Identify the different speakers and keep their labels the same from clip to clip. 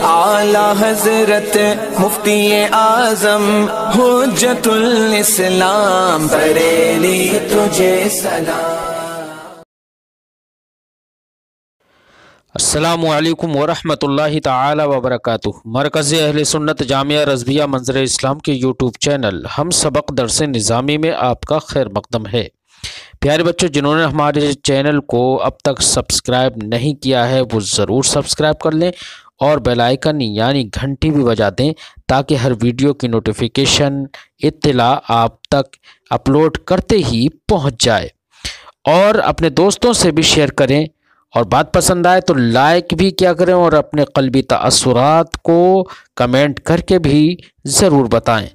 Speaker 1: اعلی حضرت مفتی اعظم حجت الاسلام بریلی تجھے سلام۔
Speaker 2: السلام علیکم ورحمۃ اللہ تعالی وبرکاتہ۔ مرکز اہل سنت جامعہ رضویہ منظر اسلام کے یوٹیوب چینل ہم سبق درس نظامی میں آپ کا خیر مقدم ہے۔ پیارے بچوں، جنہوں نے ہمارے چینل کو اب تک سبسکرائب نہیں کیا ہے وہ ضرور سبسکرائب کر لیں اور بیل آئیکن یعنی گھنٹی بھی بجا دیں تاکہ ہر ویڈیو کی نوٹیفیکیشن اطلاع آپ تک اپلوڈ کرتے ہی پہنچ جائے، اور اپنے دوستوں سے بھی شیئر کریں، اور بات پسند آئے تو لائک بھی کیا کریں، اور اپنے قلبی تاثرات کو کمنٹ کر کے بھی ضرور بتائیں۔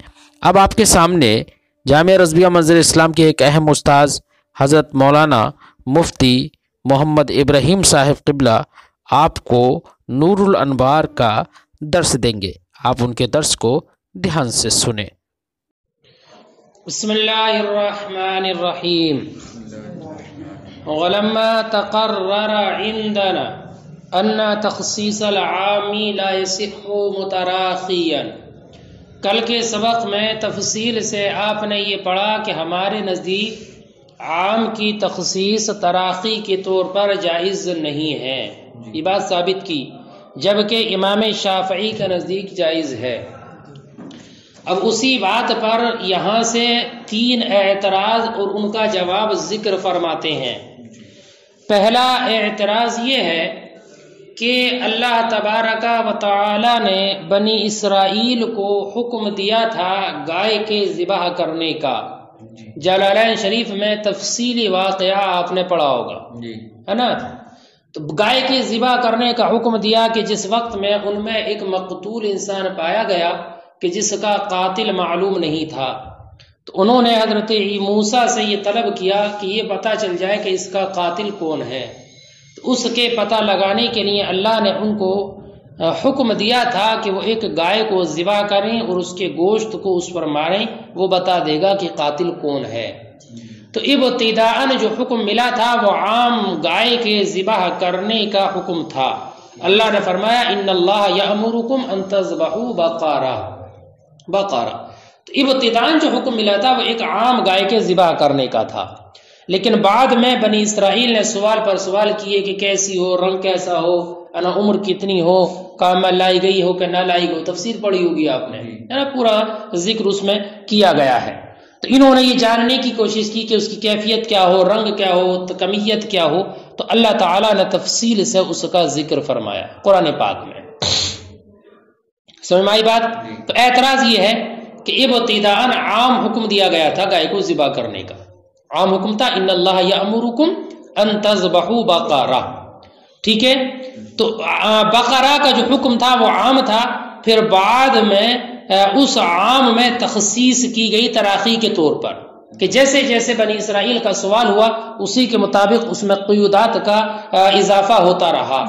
Speaker 2: اب آپ کے سامنے جامعہ رضویہ منظر اسلام کے ایک اہم استاذ حضرت مولانا مفتی محمد ابراہیم صاحب قبلہ آپ کو نور الانوار کا درس دیں گے۔ آپ ان کے درس کو دھیان سے سنیں۔
Speaker 3: بسم اللہ الرحمن الرحیم۔ ولما تقرر عندنا ان تخصیص العام لا يصح متراخیا، کل کے سبق میں تفصیل سے آپ نے یہ پڑھا کہ ہمارے نزدیک عام کی تخصیص تراخی کے طور پر جائز نہیں ہے، یہ بات ثابت کی، جبکہ امام شافعی کا نزدیک جائز ہے۔ اب اسی بات پر یہاں سے تین اعتراض اور ان کا جواب ذکر فرماتے ہیں۔ پہلا اعتراض یہ ہے کہ اللہ تبارک و تعالی نے بنی اسرائیل کو حکم دیا تھا گائے کے ذبح کرنے کا۔ جلالین شریف میں تفصیلی واقعہ آپ نے پڑھا ہوگا، ہے نا؟ تو گائے کے ذبح کرنے کا حکم دیا کہ جس وقت میں ان میں ایک مقتول انسان پایا گیا کہ جس کا قاتل معلوم نہیں تھا، تو انہوں نے حضرت موسیٰ سے یہ طلب کیا کہ یہ پتہ چل جائے کہ اس کا قاتل کون ہے۔ تو اس کے پتہ لگانے کے لیے اللہ نے ان کو حکم دیا تھا کہ وہ ایک گائے کو ذبح کریں اور اس کے گوشت کو اس پر ماریں، وہ بتا دے گا کہ قاتل کون ہے۔ تو ابتداءً جو حکم ملا تھا وہ عام گائے کے ذبح کرنے کا حکم تھا۔ اللہ نے فرمایا ان اللہ یأمرکم ان تذبحوا بقرہ۔ تو ابتداءً جو حکم ملا تھا وہ ایک عام گائے کے ذبح کرنے کا تھا، لیکن بعد میں بنی اسرائیل نے سوال پر سوال کیے کہ کیسی ہو، رنگ کیسا ہو، عمر کتنی ہو، کام میں لائی گئی ہو کہ نہ لائی گئی، تفسیر پڑھی ہوگی آپ نے، پورا ذکر اس میں کیا گیا ہے۔ تو انہوں نے یہ جاننے کی کوشش کی کہ اس کی کیفیت کیا ہو، رنگ کیا ہو، کمیت کیا ہو، تو اللہ تعالیٰ نے تفصیل سے اس کا ذکر فرمایا قرآن پاک میں۔ سمجھ میں آئی بات؟ تو اعتراض یہ ہے کہ ابتداءً عام حکم دیا گیا تھا گائے کو ذبح کرنے کا، عام حکم تھا ان اللہ یأمرکم ان تذبحوا بقرہ، ٹھیک ہے؟ تو بقرہ کا جو حکم تھا وہ عام تھا، پھر بعد میں اس عام میں تخصیص کی گئی تراخی کے طور پر، کہ جیسے جیسے بنی اسرائیل کا سوال ہوا اسی کے مطابق اس میں قیودات کا اضافہ ہوتا رہا۔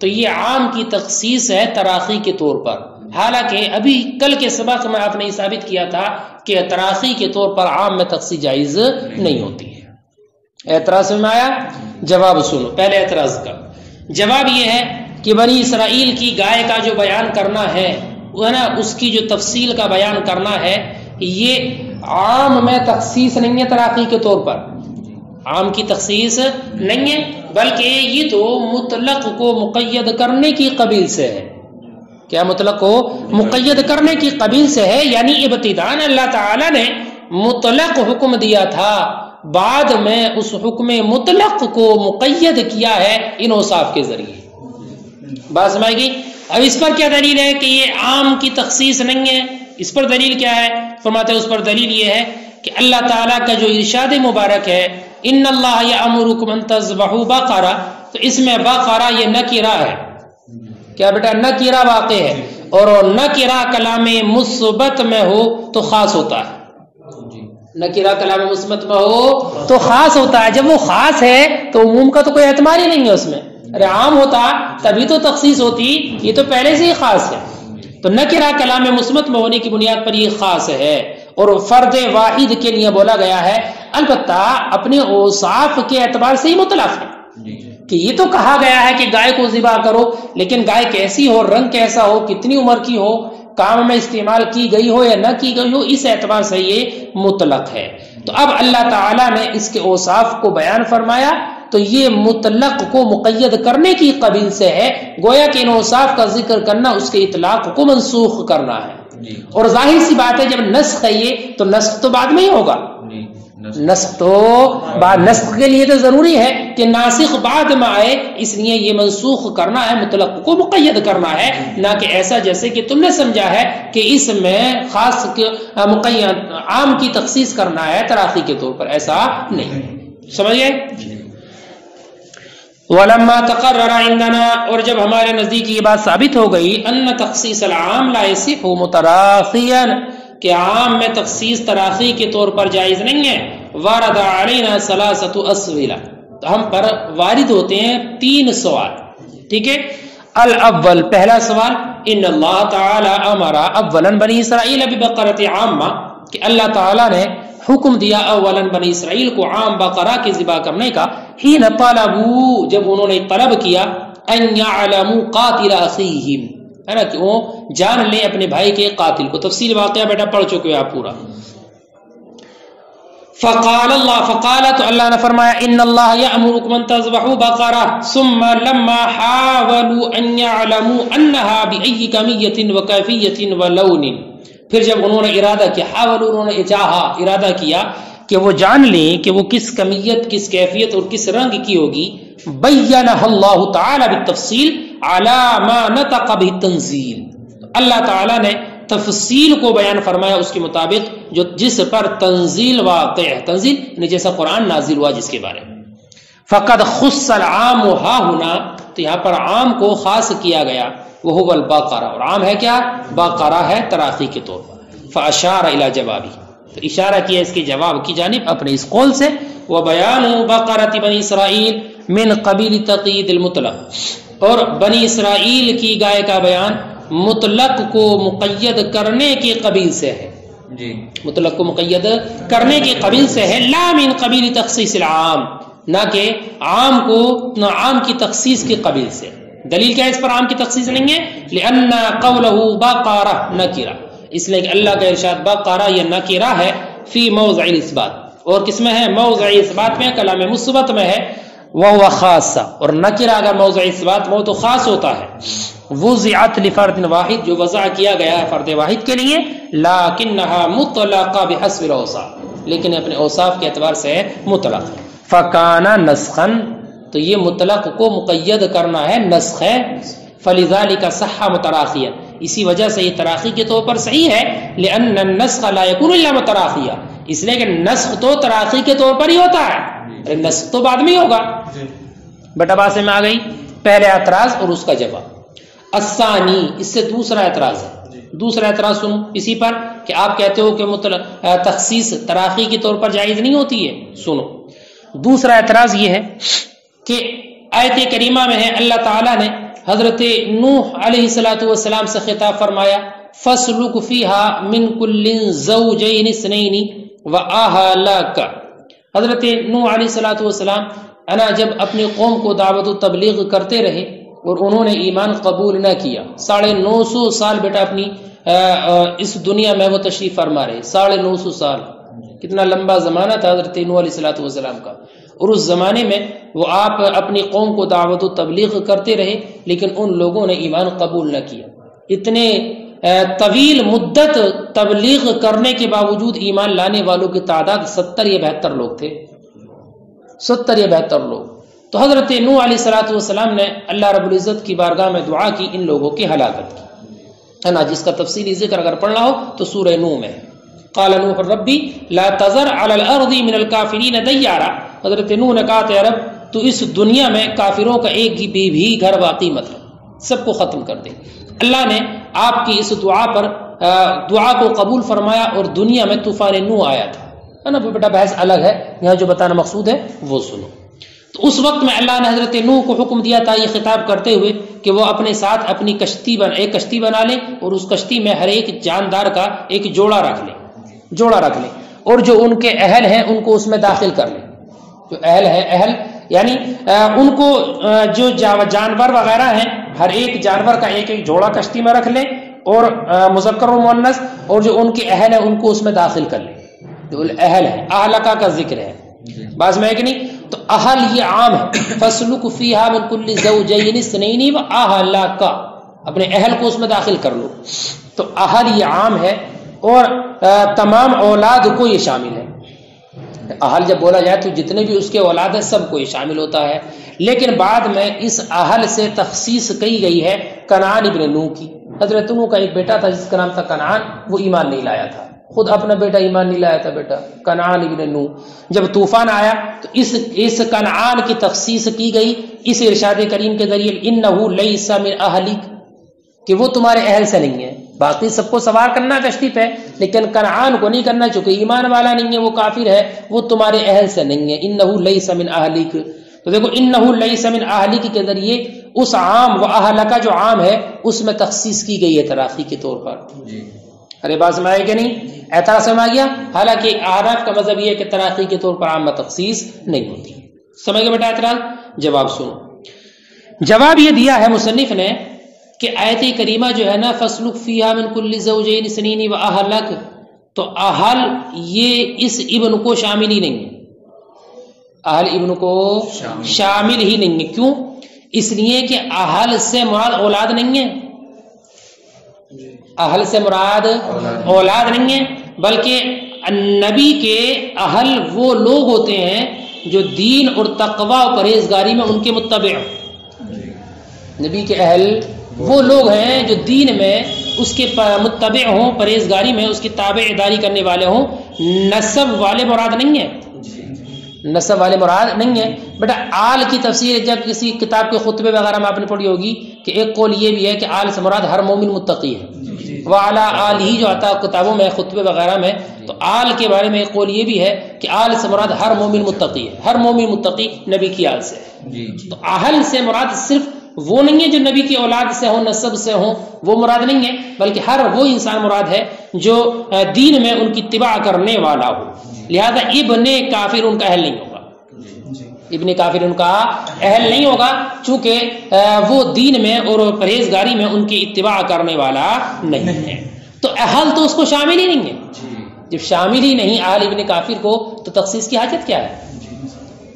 Speaker 3: تو یہ عام کی تخصیص ہے تراخی کے طور پر، حالانکہ ابھی کل کے سبق میں آپ نے ثابت کیا تھا کہ تراخی کے طور پر عام میں تخصیص جائز نہیں ہوتی ہے۔ اعتراض میں آیا؟ جواب سنو۔ پہلے اعتراض کا جواب یہ ہے کہ بنی اسرائیل کی گائے کا جو بیان کرنا ہے نا، اس کی جو تفصیل کا بیان کرنا ہے، یہ عام میں تخصیص نہیں ہے تراخی کے طور پر، عام کی تخصیص نہیں ہے، بلکہ یہ تو مطلق کو مقید کرنے کی قبیل سے ہے۔ کیا مطلق کو مقید کرنے کی قبیل سے ہے، یعنی ابتداءً اللہ تعالی نے مطلق حکم دیا تھا، بعد میں اس حکم مطلق کو مقید کیا ہے ان اوصاف کے ذریعے۔ بات سمجھ گئی؟ اب اس پر کیا دلیل ہے کہ یہ عام کی تخصیص نہیں ہے؟ اس پر دلیل کیا ہے؟ فرماتے ہیں اس پر دلیل یہ ہے کہ اللہ تعالیٰ کا جو ارشاد مبارک ہے ان اللہ یأمرکم ان تذبحوا بقرہ، تو اس میں بقرہ یہ نکرہ ہے، کیا بیٹا؟ نکرہ واقع ہے، اور نکرہ کلام مثبت میں ہو تو خاص ہوتا ہے، نکرہ کلام مثبت میں ہو تو خاص ہوتا ہے، جب وہ خاص ہے تو عموم کا تو کوئی اعتبار ہی نہیں ہے اس میں، ارے عام ہوتا تبھی تو تخصیص ہوتی، یہ تو پہلے سے ہی خاص ہے۔ تو نکرہ کلام مثبت میں ہونے کی بنیاد پر یہ خاص ہے اور فرد واحد کے لیے بولا گیا ہے، البتہ اپنے اوصاف کے اعتبار سے ہی مطلق ہے، کہ یہ تو کہا گیا ہے کہ گائے کو ذبح کرو، لیکن گائے کیسی ہو، رنگ کیسا ہو، کتنی عمر کی ہو، کام میں استعمال کی گئی ہو یا نہ کی گئی ہو، اس اعتبار سے یہ مطلق ہے۔ تو اب اللہ تعالیٰ نے اس کے اوصاف کو بیان فرمایا تو یہ مطلق کو مقید کرنے کی قبیل سے ہے، گویا کہ ان اوصاف کا ذکر کرنا اس کے اطلاق کو منسوخ کرنا ہے۔ اور ظاہر سی بات ہے جب نسخ ہے یہ تو نسخ تو بعد میں ہی ہوگا، نسخ تو بعد، نسخ کے لیے تو ضروری ہے کہ ناسخ بعد میں آئے، اس لیے یہ منسوخ کرنا ہے، مطلق کو مقید کرنا ہے، نہ کہ ایسا جیسے کہ تم نے سمجھا ہے کہ اس میں خاص مقید عام کی تخصیص کرنا ہے تراخی کے طور پر، ایسا نہیں، سمجھ گئے؟ وَلَمَّا تَقَرَّرَ عِندَنَا، اور جب ہمارے نزدیک یہ بات ثابت ہو گئی، أَنَّ تَخْصِيصَ الْعَامِ لَا يَصِحُّ مُتَرَاخِيًا، کہ عام میں تخصیص تراخی کے طور پر جائز نہیں ہے، وَارَدَ عَلَيْنَا ثَلَاثَةُ أَسْئِلَةٍ، تو ہم پر وارد ہوتے ہیں 3 سوال، ٹھیک ہے؟ الاول، پہلا سوال، ان اللہ تعالی امر اولا بنی اسرائیل ببقرۃ عامہ، کہ اللہ تعالی نے حکم دیا اولا بنی اسرائیل کو عام بقرہ کے ذبح کرنے کا، حین طلبوا، جب انہوں نے طلب کیا، ان یعلموا قاتل اخیہم، ہے نا، کہ وہ جان لیں اپنے بھائی کے قاتل کو۔ تفصیل واقعہ بیٹا پڑھ چکے ہو آپ پورا۔ فقال اللہ، فقال، تو اللہ نے فرمایا، ان اللہ یأمرکم ان تذبحوا بقرہ، ثم لما حاولوا ان یعلموا انہا بأی کمیۃ وکیفیۃ ولون، پھر جب انہوں نے ارادہ کیا، حاولوا انہوں نے چاہا، ارادہ کیا کہ وہ جان لیں کہ وہ کس کمیت، کس کیفیت اور کس رنگ کی ہوگی، بینہ اللہ تعالی بالتفصیل علی ما نطق به التنزیل، اللہ تعالی نے تفصیل کو بیان فرمایا اس کے مطابق جو جس پر تنزیل واقع ہے، تنزیل یعنی جیسا قرآن نازل ہوا جس کے بارے میں۔ فقد خص العام ها هنا، تو یہاں پر عام کو خاص کیا گیا، وہ البقرہ، اور عام ہے کیا؟ بقرہ ہے تراخی کے طور پر۔ فاشار الی جوابی، تو اشارہ کیا اس کے جواب کی جانب اپنے اس قول سے، وبیان بقرۃ بنی اسرائیل من قبیل تقیید المطلق، اور بنی اسرائیل کی گائے کا بیان مطلق کو مقید کرنے کے قبیل سے ہے، جی مطلق کو مقید کرنے کے قبیل سے ہے، لا من قبیل تخصیص العام، نہ کہ عام کو، نہ عام کی تخصیص کے قبیل سے۔ دلیل کیا ہے اس پر عام کی تخصیص نہیں ہے؟ لأن قوله بقرہ نکرہ، اس لیے کہ اللہ کا ارشاد بقرہ یہ نکرہ ہے، فی موضع الاثبات، اور کس میں ہے؟ موضع اثبات میں، کلام مثبت میں ہے، وہو خاصہ، اور نکرہ اگر موضع اثبات میں ہو تو خاص ہوتا ہے، وضعت لفرد واحد، جو وضع کیا گیا ہے فرد واحد کے لیے، لیکنہا مطلقہ بحسب الاوصاف، لیکن اپنے اوصاف کے اعتبار سے مطلق ہے۔ فکانا نسخا، تو یہ مطلق کو مقید کرنا ہے، نسخ ہے، فلذالک صح متراخیا، اسی وجہ سے یہ تراخی کے طور پر صحیح ہے، لأن النسخ لا يكون الا متراخیا، اس لیے کہ نسخ تو تراخی کے طور پر ہی ہوتا ہے، نسخ تو بعد میں ہی ہوگا۔ بیٹا بات میں آ گئی پہلے اعتراض اور اس کا جواب۔ الثانی، اس سے دوسرا اعتراض ہے، دوسرا اعتراض سنو اسی پر کہ آپ کہتے ہو کہ تخصیص تراخی کے طور پر جائز نہیں ہوتی ہے، سنو دوسرا اعتراض یہ ہے کہ آیت کریمہ میں ہے اللہ تعالیٰ نے حضرت نوح علیہ السلام سے خطاب فرمایا، فَاسْلُكْ فِيهَا مِن كُلٍّ زَوْجَيْنِ اثْنَيْنِ وَأَهْلَكَ، حضرت نوح علیہ السلام جب اپنی قوم کو دعوت و تبلیغ کرتے رہے اور انہوں نے ایمان قبول نہ کیا، 950 سال بیٹا اپنی اس دنیا میں وہ تشریف فرما رہے، 950 سال، کتنا لمبا زمانہ تھا حضرت نوح علیہ السلام کا، اور اس زمانے میں وہ آپ اپنی قوم کو دعوت و تبلیغ کرتے رہے لیکن ان لوگوں نے ایمان قبول نہ کیا۔ اتنے طویل مدت تبلیغ کرنے کے باوجود ایمان لانے والوں کی تعداد 70 یا 72 لوگ تھے، 70 یا 72 لوگ۔ تو حضرت نوح علیہ السلام نے اللہ رب العزت کی بارگاہ میں دعا کی ان لوگوں کی ہلاکت کی، ہے نا، جس کا تفصیلی ذکر اگر پڑھنا ہو تو سورہ نوح میں ہے۔ قال نوح ربی لا تذر علی الارض من الکافرین دیارا، حضرت نوح نے کہا کہ رب تو اس دنیا میں کافروں کا ایک بھی گھر باقی مت رکھ، سب کو ختم کر دے۔ اللہ نے آپ کی اس دعا کو قبول فرمایا اور دنیا میں طوفان نوح آیا تھا، ہے نا، بیٹا بحث الگ ہے، یہاں جو بتانا مقصود ہے وہ سنو۔ تو اس وقت میں اللہ نے حضرت نوح کو حکم دیا تھا یہ خطاب کرتے ہوئے کہ وہ اپنے ساتھ اپنی ایک کشتی بنا لے اور اس کشتی میں ہر ایک جاندار کا ایک جوڑا رکھ لے، اور جو ان کے اہل ہیں ان کو اس میں داخل کر لے، جو اہل ہے، اہل یعنی ان کو جو جانور وغیرہ ہیں ہر ایک جانور کا ایک ایک جوڑا کشتی میں رکھ لیں اور مذکر و مؤنث اور جو ان کے اہل ہیں ان کو اس میں داخل کر لیں. جو اہل ہے اہلکا کا ذکر ہے بعض میں ہے کہ نہیں. تو اہل یہ عام ہے. فسلک فیہا من کل زوجین اثنین واہلکا اپنے اہل کو اس میں داخل کر لو. تو اہل یہ عام ہے اور تمام اولاد کو یہ شامل ہے. اہل جب بولا جائے تو جتنے بھی اس کے اولاد ہیں سب کو یہ شامل ہوتا ہے. لیکن بعد میں اس اہل سے تخصیص کی گئی ہے کنعان ابن نوح کی. حضرت نوح کا ایک بیٹا تھا جس کا نام تھا کنعان, وہ ایمان نہیں لایا تھا, خود اپنا بیٹا ایمان نہیں لایا تھا بیٹا کنعان ابن نوح. جب طوفان آیا تو اس کنعان کی تخصیص کی گئی اس ارشاد کریم کے ذریعے انہ لیس من اہلک کہ وہ تمہارے اہل سے نہیں ہے. باقی سب کو سوار کرنا کشتی پہ لیکن کنعان کو نہیں کرنا چونکہ ایمان والا نہیں ہے, وہ کافر ہے, وہ تمہارے اہل سے نہیں ہے. انہ لیس من اہلک. تو دیکھو انہ لیس من اہلک کے ذریعے اس عام و اہلکا جو عام ہے اس میں تخصیص کی گئی ہے تراخی کے طور پر. ارے بات سمجھ آئے کہ نہیں؟ اعتراض سمجھ گیا. حالانکہ احناف کا مذہب یہ ہے کہ تراخی کے طور پر عام میں تخصیص نہیں ہوتی. سمجھ گئے بیٹا اعتراض؟ جواب سنو. جواب یہ دیا ہے مصنف نے کہ آیت کریمہ جو ہے نا فسلک فیہا من کل زوجین اثنین واہلک, تو اہل یہ اس ابن کو شامل ہی نہیں ہے. اہل ابن کو شامل ہی نہیں ہے. کیوں؟ اس لیے کہ اہل سے مراد اولاد نہیں ہے. اہل سے مراد اولاد نہیں ہے بلکہ نبی کے اہل وہ لوگ ہوتے ہیں جو دین اور تقوی اور پرہیزگاری میں ان کے متبع. نبی کے اہل وہ لوگ ہیں جو دین میں اس کے متبع ہوں, پرہیزگاری میں اس کی تابع داری کرنے والے ہوں. نسب والے مراد نہیں ہے, نسب والے مراد نہیں ہے. بیٹا آل کی تفسیر جب کسی کتاب کے خطبے وغیرہ میں آپ نے پڑھی ہوگی کہ ایک قول یہ بھی ہے کہ آل سے مراد ہر مومن متقی ہے. وعلی آلہ جو آتا ہے کتابوں میں خطبے وغیرہ میں, تو آل کے بارے میں ایک قول یہ بھی ہے کہ آل سے مراد ہر مومن متقی ہے. ہر مومن متقی نبی کی آل سے ہے. تو اہل سے مراد صرف وہ نہیں ہے جو نبی کی اولاد سے ہوں, نسب سے ہوں, وہ مراد نہیں ہے بلکہ ہر وہ انسان مراد ہے جو دین میں ان کی اتباع کرنے والا ہو. لہذا ابن کافر ان کا اہل نہیں ہوگا. ابن کافر ان کا اہل نہیں ہوگا چونکہ وہ دین میں اور پرہیزگاری میں ان کی اتباع کرنے والا نہیں ہے. تو اہل تو اس کو شامل ہی نہیں ہے. جب شامل ہی نہیں اہل ابن کافر کو تو تخصیص کی حاجت کیا ہے؟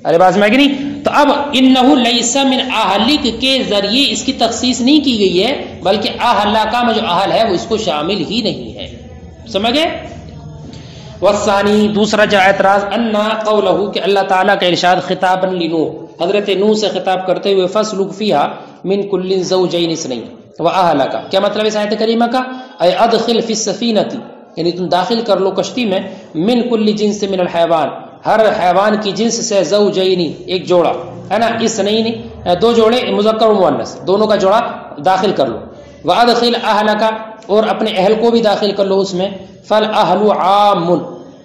Speaker 3: ارے بات میں کہ نہیں. تو اب انہ لیس من اہلک کے ذریعے اس کی تخصیص نہیں کی گئی ہے بلکہ اہلکا میں جو اہل ہے وہ اس کو شامل ہی نہیں ہے. سمجھ گئے؟ والثانی دوسرا جو اعتراض ان قولہ کہ اللہ تعالیٰ کا ارشاد خطابا لنوح, حضرت نوح سے خطاب کرتے ہوئے فسلک فیہا من کل زوجین اثنین واہلکا. کیا مطلب اس آیت کریمہ کا؟ اے ادخل فی السفینۃ یعنی تم داخل کر لو کشتی میں من کل جنس من الحیوان ہر حیوان کی جنس سے زوجینی ایک جوڑا ہے نا, اثنین دو جوڑے مذکر و مؤنث دونوں کا جوڑا داخل کر لو. وادخل اہلکا اور اپنے اہل کو بھی داخل کر لو اس میں. فالاہل عام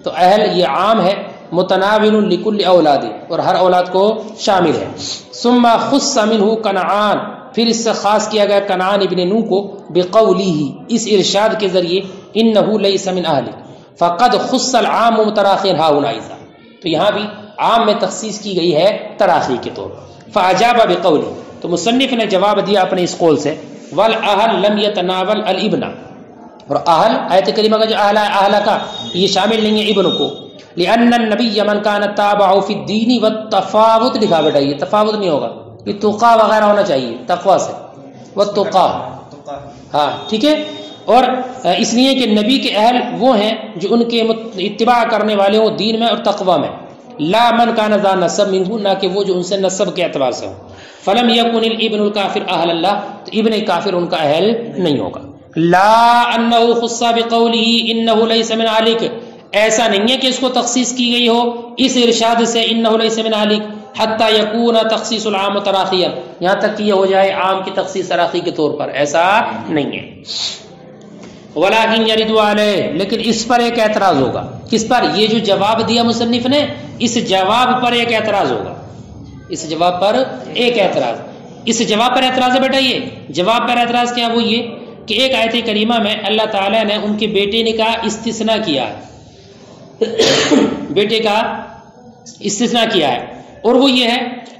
Speaker 3: تو اہل یہ عام ہے, متناول لکل اولاد اور ہر اولاد کو شامل ہے. ثم خص منہ کنعان پھر اس سے خاص کیا گیا کنعان ابن نوح کو بقولہ اس ارشاد کے ذریعے انہ لیس من اہلک فقد خص العام متراخیا ھا ہنا. تو یہاں بھی عام میں تخصیص کی گئی ہے تراخی کے طور پر. فاجاب بقولہ تو مصنف نے جواب دیا اپنے اس قول سے والاہل لم یتناول الابن اور اہل آیت کریمہ کا جو اہل اہل کا یہ شامل نہیں ہے ابن کو. لأن النبی من کان تابع فی الدین والتفاوت لکھا بیٹا, یہ تفاوت نہیں ہوگا, یہ تقا وغیرہ ہونا چاہیے تقوی سے والتقا. ہاں ٹھیک ہے. اور اس لیے کہ نبی کے اہل وہ ہیں جو ان کے اتباع کرنے والے ہوں دین میں اور تقوی میں. لا من کان ذا نسب منہ نہ کہ وہ جو ان سے نسب کے اعتبار سے ہو. فلم یکن الابن الکافر اہل اللہ تو ابن کافر ان کا اہل نہیں ہوگا. لا انہ خص بقولہ انہ لیس من اہلک ایسا نہیں ہے کہ اس کو تخصیص کی گئی ہو اس ارشاد سے انہ لیس من اہلک حتی یکون تخصیص العام تراخیا یہاں تک کہ یہ ہو جائے عام کی تخصیص تراخی کے طور پر, ایسا نہیں ہے. ولیکن یرد علیہ لیکن اس پر ایک اعتراض ہوگا. کس پر؟ یہ جو جواب دیا مصنف نے اس جواب پر ایک اعتراض ہوگا. اس جواب پر ایک اعتراض. اس جواب پر اعتراض ہے بیٹا. یہ جواب پر اعتراض کیا؟ وہ یہ کہ ایک آیت کریمہ میں اللہ تعالیٰ نے ان کے بیٹے نے کا استثناء کیا ہے, بیٹے کا استثناء کیا ہے, اور وہ یہ ہے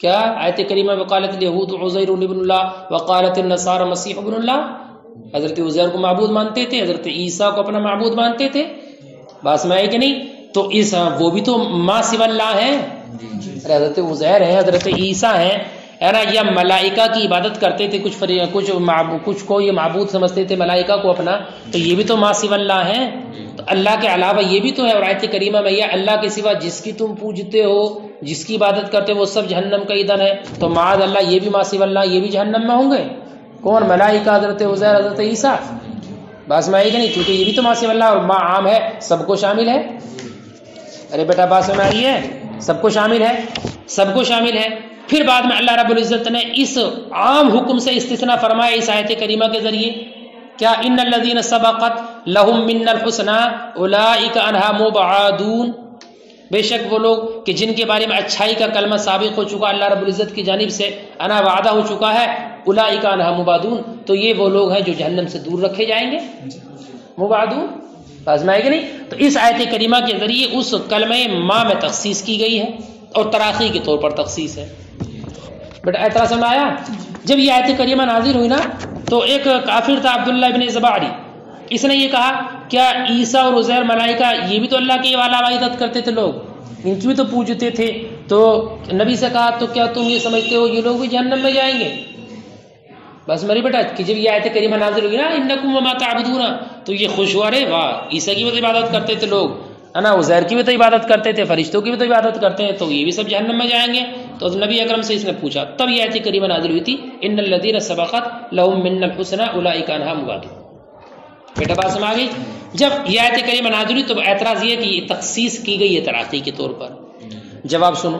Speaker 3: کیا آیت کریمہ وقالت الیہود عزیر ابن اللہ وقالت النصارى مسیح ابن اللہ، حضرت عزیر کو معبود مانتے تھے، حضرت عیسیٰ کو اپنا معبود مانتے تھے، بات میں آئی کہ نہیں؟ تو اس وہ بھی تو ما سوى اللہ ہیں، حضرت عزیر ہیں، حضرت عیسیٰ ہیں، ہے نا، یا ملائکہ کی عبادت کرتے تھے، کچھ کو یہ معبود سمجھتے تھے ملائکہ کو اپنا، تو یہ بھی تو ما سوى اللہ ہیں، تو اللہ کے علاوہ یہ بھی تو ہے۔ اور آیت کریمہ میں یہ اللہ کے سوا جس کی تم پوجتے ہو، جس کی عبادت کرتے ہو، وہ سب جہنم کا ایندھن ہے، تو معاذ اللہ یہ بھی ما سوى اللہ، یہ بھی جہنم میں ہوں گے۔ کون؟ ملائکہ، حضرت عزیر، حضرت عیسیٰ، بات میں آئی کہ نہیں؟ کیونکہ یہ بھی تو ما سوى اللہ، اور ما عام ہے، سب کو شامل ہے۔ ارے بیٹا بات میں آئی ہے، سب کو شامل ہے، سب کو شامل ہے۔ پھر بعد میں اللہ رب العزت نے اس عام حکم سے استثناء فرمایا اس آیت کریمہ کے ذریعے، کیا ان الذین سبقت لہم منا الحسنی اولئک عنہا مبعدون، بے شک وہ لوگ کہ جن کے بارے میں اچھائی کا کلمہ سابق ہو چکا اللہ رب العزت کی جانب سے، انا وعدہ ہو چکا ہے، اولئک عنہا مبعدون، تو یہ وہ لوگ ہیں جو جہنم سے دور رکھے جائیں گے۔ مبعدون آزمائے گا نہیں؟ تو اس آیت کریمہ کے ذریعے اس کلمہ ما میں تخصیص کی گئی ہے اور تراخی کے طور پر تخصیص ہے۔ بیٹا اعتراض سمجھ آیا؟ جب یہ آیت کریمہ نازل ہوئی نا تو ایک کافر تھا عبداللہ ابن زباعی، اس نے یہ کہا کیا عیسیٰ اور عزیر ملائکہ یہ بھی تو اللہ کی والا عبادت کرتے تھے، لوگ ان کی بھی تو پوجتے تھے، تو نبی سے کہا تو کیا تم یہ سمجھتے ہو یہ لوگ بھی جہنم میں جائیں گے؟ بس میری بیٹا کہ جب یہ آیت کریمہ نازل ہوئی نا انکم وما تعبدون، تو یہ خوش ہوا، رے واہ عیسیٰ کی بھی تو عبادت کرتے تھے لوگ، ہے نا، عزیر کی بھی تو عبادت کرتے تھے، فرشتوں کی بھی تو عبادت کرتے ہیں، تو یہ بھی سب جہنم میں جائیں گے؟ تو نبی اکرم سے اس نے پوچھا، تب یہ آیت کریمہ نازل ہوئی تھی ان الذین سبقت لہم منا الحسنی اولئک عنہا مبعدون۔ بیٹا بات سمجھ آ گئی؟ جب یہ آیت کریمہ نازل ہوئی تو اعتراض یہ کہ یہ تخصیص کی گئی ہے تراخی کے طور پر۔ جواب سنو،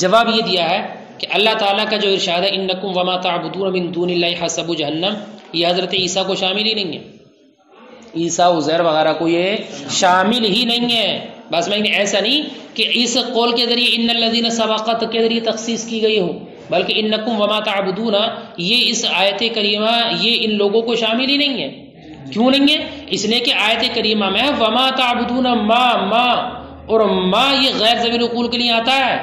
Speaker 3: جواب یہ دیا ہے کہ اللہ تعالیٰ کا جو ارشاد ہے انکم وما تعبدون من دون اللہ حسب جہنم، یہ حضرت عیسیٰ کو شامل ہی نہیں ہے، عیسیٰ عزیر وغیرہ کو یہ شامل ہی نہیں ہے۔ بس میں ایسا نہیں کہ اس قول کے ذریعے ان الذین سبقت کے ذریعے تخصیص کی گئی ہو، بلکہ انکم وما تعبدون یہ اس آیت کریمہ یہ ان لوگوں کو شامل ہی نہیں ہے۔ کیوں نہیں ہے؟ اس لیے کہ آیت کریمہ میں وما تعبدون ما اور ما یہ غیر ذوی العقول کے لیے آتا ہے،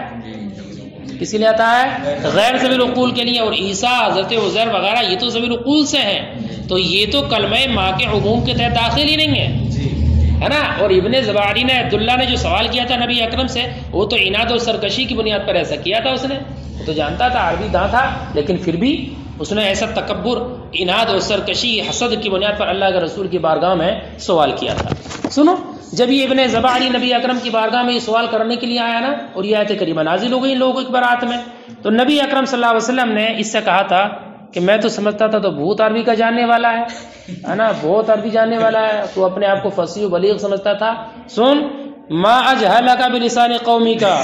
Speaker 3: کس کے لیے آتا ہے؟ غیر ذوی العقول کے لیے، اور عیسیٰ حضرت عزیر وغیرہ یہ تو ذوی العقول سے ہیں، تو یہ تو کلمہ ما کے عموم کے تحت داخل ہی نہیں ہے نا۔ اور ابن زباعی نے عبداللہ نے جو سوال کیا تھا نبی اکرم سے، وہ تو عناد اور سرکشی کی بنیاد پر ایسا کیا تھا، اس نے وہ تو جانتا تھا، عربی داں تھا، لیکن پھر بھی اس نے ایسا تکبر، عناد اور سرکشی، حسد کی بنیاد پر اللہ کے رسول کی بارگاہ میں سوال کیا تھا۔ سنو، جب یہ ابن زباعی نبی اکرم کی بارگاہ میں یہ سوال کرنے کے لیے آیا نا، اور یہ آیت کریمہ نازل ہو گئی ان لوگوں کی برات میں، تو نبی اکرم صلی اللہ علیہ وسلم نے اس سے کہا تھا کہ میں تو سمجھتا تھا تو بہت عربی کا جاننے والا ہے نا، بہت عربی جاننے والا ہے، تو اپنے آپ کو فصیح و بلیغ سمجھتا تھا۔ سن، ما اجہلک بلسان قومی کا،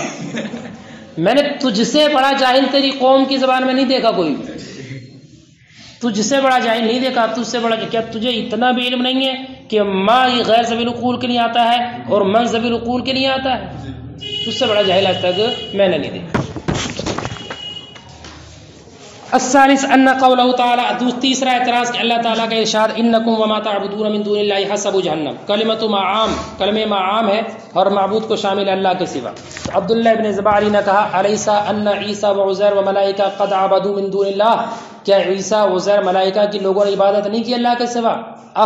Speaker 3: میں نے تجھ سے بڑا جاہل تیری قوم کی زبان میں نہیں دیکھا، کوئی تجھ سے بڑا جاہل نہیں دیکھا، تجھ سے بڑا، کیا تجھے اتنا بھی علم نہیں ہے کہ ما یہ غیر ذوی العقول کے لیے آتا ہے اور من ذوی العقول کے لیے آتا ہے؟ تجھ سے بڑا جاہل آج تک میں نے نہیں دیکھا۔ الثالث ان قوله تعالی، تیسرا اعتراض کہ اللہ تعالیٰ کا ارشاد انکم وما تعبدون من دون اللہ حسب جہنم، کلمۃ ما عام، کلمہ ما عام ہے اور معبود کو شامل اللہ کے سوا۔ عبداللہ ابن زباعی نے کہا الیس ان عیسیٰ و عزیر و ملائکہ قد عبدوا من دون اللہ، کیا عیسیٰ عزیر ملائکہ کی لوگوں نے عبادت نہیں کی اللہ کے سوا؟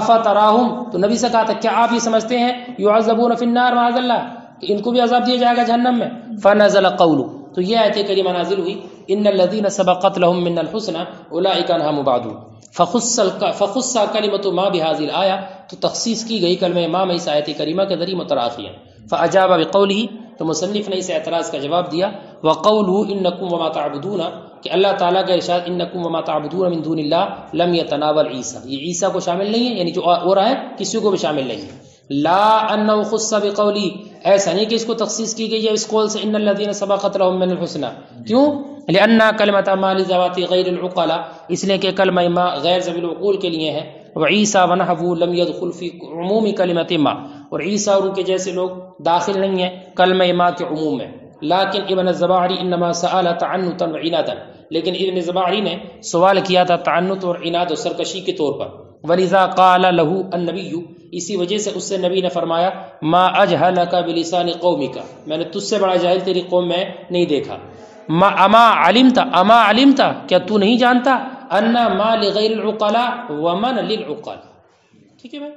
Speaker 3: افاتراہم، تو نبی سے کہا تھا کیا آپ یہ سمجھتے ہیں یعذبون فی النار معاذ اللہ کہ ان کو بھی عذاب دیا جائے گا جہنم میں؟ فنزل قول، تو یہ آیت کریمہ نازل ہوئی ان الذین سبقت لهم من الحسنى اولئک عنہا مبعدون، فخص کلمۃ ما بهذه الآیہ، تو تخصیص کی گئی کلمہ ما میں اس آیت کریمہ کے ذریعے متراخیا۔ فاجاب بقوله، تو مصنف نے اس اعتراض کا جواب دیا، وقوله انکم وما تعبدون، کہ اللہ تعالیٰ کا ارشاد انکم وما تعبدون من دون اللہ لم يتناول عیسیٰ، یہ عیسیٰ کو شامل نہیں ہے، یعنی جو اور ہے کسی کو بھی شامل نہیں ہے۔ لا انہ خص بقولی، ایسا نہیں کہ اس کو تخصیص کی گئی ہے اس قول سے ان الذین سبقت لهم من الحسنى، کیوں؟ لأن کلمۃ ما لذوات غیر العقلاء، اس لیے کہ کلمہ ما غیر ذوی العقول کے لیے ہے، وعیسیٰ ونحوہ لم يدخل فی عموم کلمۃ ما، اور عیسیٰ اور ان کے جیسے لوگ داخل نہیں ہیں کلمہ ما کے عموم میں۔ لیکن ابن الزباعی انما سأل تعنتا وعنادا، لیکن ابن زباعی نے سوال کیا تھا تعنت اور عناد اور سرکشی کے طور پر۔ ولذا قال له النبی، اسی وجہ سے اس سے نبی نے فرمایا ما اجہلک بلسان قومک، میں نے تجھ سے بڑا جاہل تیری قوم میں نہیں دیکھا۔ اما علمتا کیا تو نہیں جانتا انا ما لغیر العقلاء ومن للعقلاء. ٹھیک ہے بھائی.